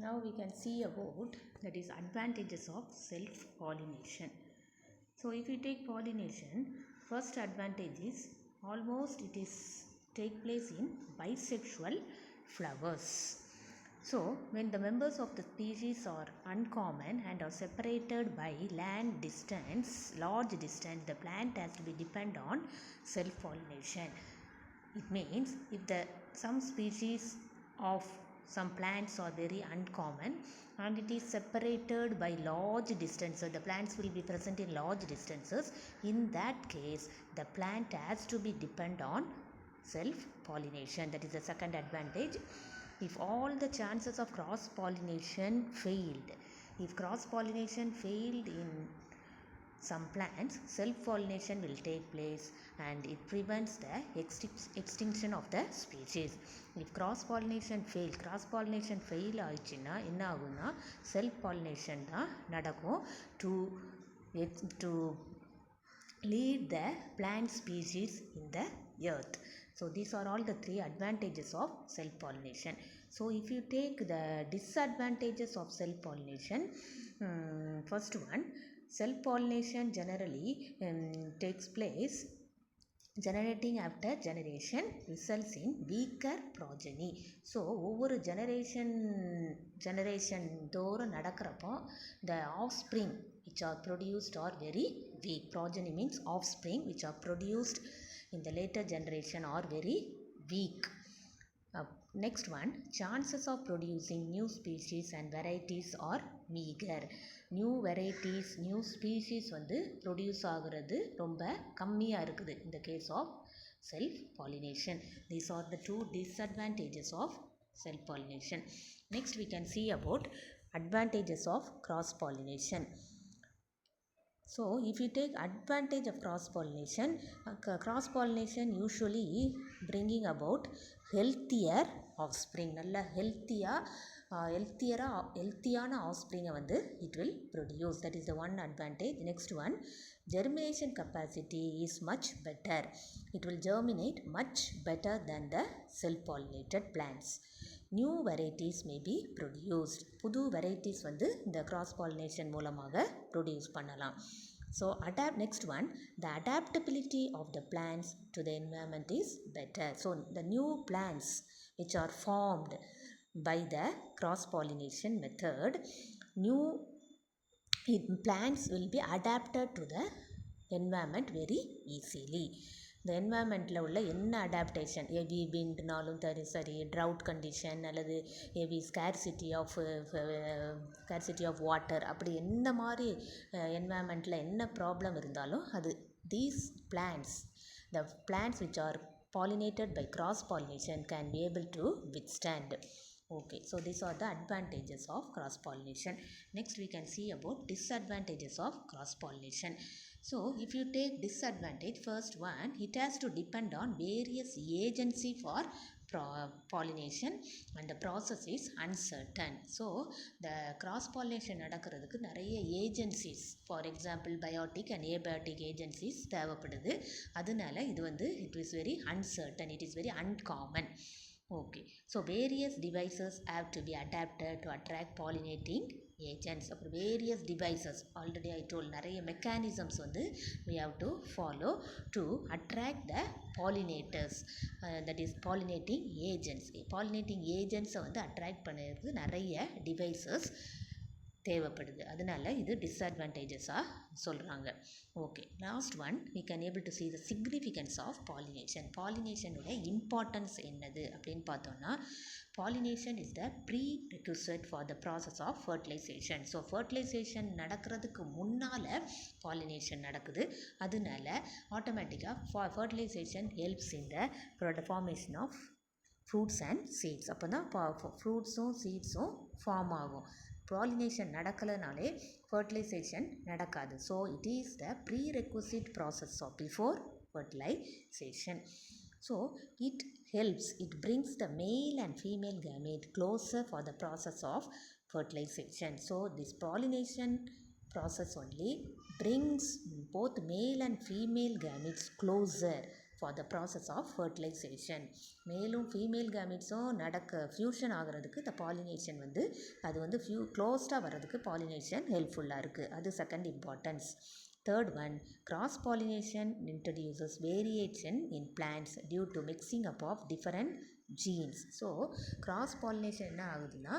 Now we can see about that is advantages of self-pollination. So if you take pollination, first advantage is almost it is take place in bisexual flowers. So when the members of the species are uncommon and are separated by land distance, large distance, the plant has to be depend on self-pollination. It means if the some species of some plants are very uncommon and it is separated by large distances, the plants will be present in large distances. In that case, the plant has to be depend on self pollination. That is the second advantage. If all the chances of cross pollination failed, if cross pollination failed in some plants, self-pollination will take place and it prevents the extinction of the species. If cross-pollination fail ஆயிடுச்சுன்னா என்ன ஆகும்னா self-pollination தான் நடக்கும் to lead the plant species in the earth. So these are all the three advantages of self-pollination. So if you take the disadvantages of self-pollination, first one, self-pollination generally takes place generating after generation results in weaker progeny. So ஒவ்வொரு generation தோறும் நடக்கிறப்போ the offspring which are produced are very weak. Progeny means offspring which are produced in the later generation are very weak. Next one, chances of producing new species and varieties are meager. New varieties new species வந்து produce ஆகிறது ரொம்ப கம்மியாக இருக்குது இந்த case of self pollination. These are the two disadvantages of self pollination. Next we can see about advantages of cross pollination. So if you take advantage of cross pollination usually bringing about healthier offspring. நல்ல ஹெல்த்தியான ஆஃப்ஸ்ப்ரிங்கை வந்து it will produce. That is the one advantage. Next one, germination capacity is much better. It will germinate much better than the self-pollinated plants. New varieties may be produced. புது varieties வந்து இந்த cross pollination மூலமாக produce பண்ணலாம். So next one, the adaptability of the plants to the environment is better. So the new plants which are formed by the cross pollination method, new plants will be adapted to the environment very easily. இந்த என்வாயன்மெண்ட்டில் உள்ள என்ன adaptation, heavy விண்ட்னாலும் சரி, trout condition அல்லது heavy scarcity of water, அப்படி என்ன மாதிரி என்வாயன்மெண்ட்டில் என்ன problem இருந்தாலும் அது these plants, the plants which are pollinated by cross pollination can be able to withstand. Okay, so these are the advantages of cross pollination. Next we can see about disadvantages of cross pollination. So if you take disadvantage, first one, it has to depend on various agency for pollination and the process is uncertain. So the cross pollination நடக்கிறதுக்கு நிறைய agencies, for example biotic and abiotic agencies தேவைப்படுது. அதனால இது வந்து it is very uncertain, it is very uncommon. Okay, so various devices have to be adapted to attract pollinating agents. அப்புறம் various devices, already I told, நிறைய mechanisms வந்து we have to follow to attract the pollinators, that is pollinating agents. Pollinating agents வந்து attract பண்ணுறது நிறைய devices தேவைப்படுது. அதனால இது டிஸ்அட்வான்டேஜஸாக சொல்கிறாங்க. Okay, last one, we can able to see the significance of pollination. பாலினேஷனோட இம்பார்ட்டன்ஸ் என்னது அப்படின்னு பார்த்தோன்னா, pollination is the prerequisite for the process of fertilization. So fertilization நடக்கிறதுக்கு முன்னால் pollination நடக்குது. அதனால ஆட்டோமேட்டிக்காக fertilization helps in the formation of fruits and seeds. அப்போ தான் ஃப்ரூட்ஸும் சீட்ஸும் ஃபார்ம் ஆகும். பாலினேஷன் நடக்கலைனாலே ஃபர்டிலைசேஷன் நடக்காது. So it is the prerequisite process of before fertilisation. So it helps, it brings the male and female gamete closer for the process of fertilization. So this pollination process only brings both male and female gametes closer for the process of fertilization. மேலும் female கேமிட்ஸும் fusion ஆகிறதுக்கு the pollination அது க்ளோஸ்டாக வர்றதுக்கு pollination ஹெல்ப்ஃபுல்லாக இருக்குது. அது second importance. Third one, cross pollination introduces variation in plants due to mixing up of different genes. So cross pollination என்ன ஆகுதுன்னா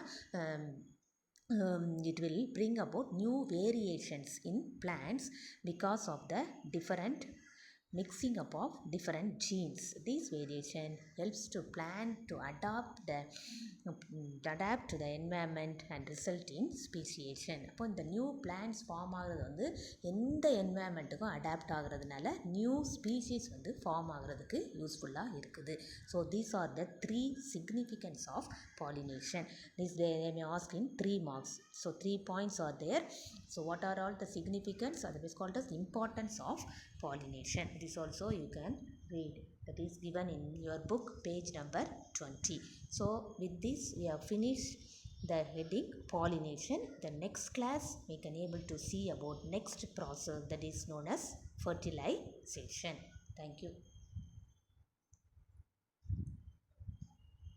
it will bring about new variations in plants because of the different mixing up of different genes. This variation helps to plant to adapt to the environment and result in speciation. அப்போ இந்த new plans form ஆகிறது எந்த என்வாயன்மெண்ட்டுக்கும் adapt ஆகிறதுனால new species form ஆகிறதுக்கு யூஸ்ஃபுல்லாக இருக்குது. So these are the 3 significance of pollination. This they may ask in 3 marks. So 3 points are there. So what are all the significance? That is called as importance of pollination. This also you can read. That is given in your book, page number 20. So with this we have finished the heading pollination. The next class we can able to see about next process that is known as fertilization. Thank you.